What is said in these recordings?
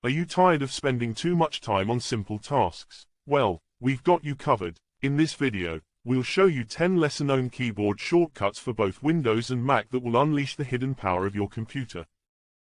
Are you tired of spending too much time on simple tasks? Well, we've got you covered. In this video, we'll show you 10 lesser-known keyboard shortcuts for both Windows and Mac that will unleash the hidden power of your computer.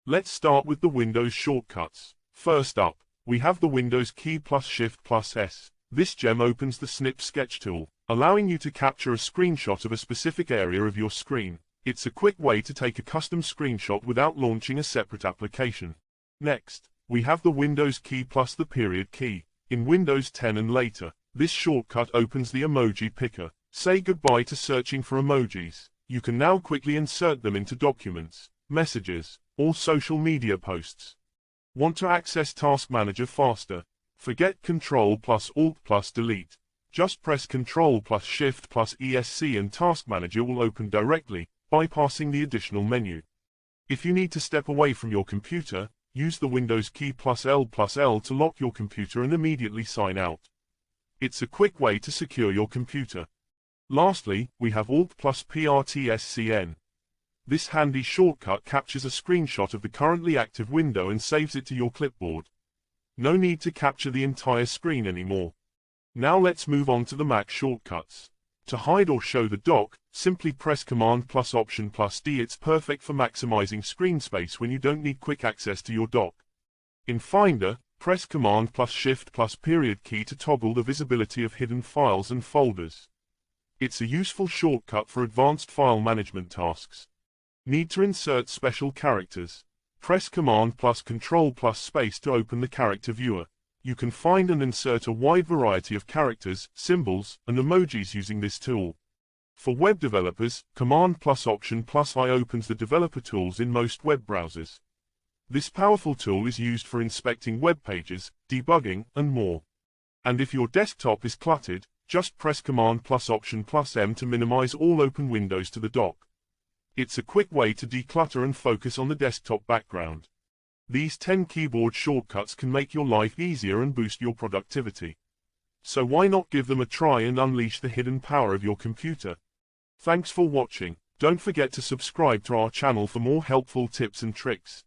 Let's start with the Windows shortcuts. First up, we have the Windows key plus Shift plus S. This gem opens the Snip Sketch tool, allowing you to capture a screenshot of a specific area of your screen. It's a quick way to take a custom screenshot without launching a separate application. Next, we have the Windows key plus the period key. In Windows 10 and later, this shortcut opens the emoji picker. Say goodbye to searching for emojis. You can now quickly insert them into documents, messages, or social media posts. Want to access Task Manager faster? Forget Ctrl plus Alt plus Delete. Just press Ctrl plus Shift plus Esc and Task Manager will open directly, bypassing the additional menu. If you need to step away from your computer, use the Windows key plus L to lock your computer and immediately sign out. It's a quick way to secure your computer. Lastly, we have Alt plus PRTSCN. This handy shortcut captures a screenshot of the currently active window and saves it to your clipboard. No need to capture the entire screen anymore. Now let's move on to the Mac shortcuts. To hide or show the dock, simply press Command plus Option plus D. It's perfect for maximizing screen space when you don't need quick access to your dock. In Finder, press Command plus Shift plus period key to toggle the visibility of hidden files and folders. It's a useful shortcut for advanced file management tasks. Need to insert special characters? Press Command plus Control plus Space to open the character viewer. You can find and insert a wide variety of characters, symbols, and emojis using this tool. For web developers, Command plus Option plus I opens the developer tools in most web browsers. This powerful tool is used for inspecting web pages, debugging, and more. And if your desktop is cluttered, just press Command plus Option plus M to minimize all open windows to the dock. It's a quick way to declutter and focus on the desktop background. These 10 keyboard shortcuts can make your life easier and boost your productivity. So why not give them a try and unleash the hidden power of your computer? Thanks for watching. Don't forget to subscribe to our channel for more helpful tips and tricks.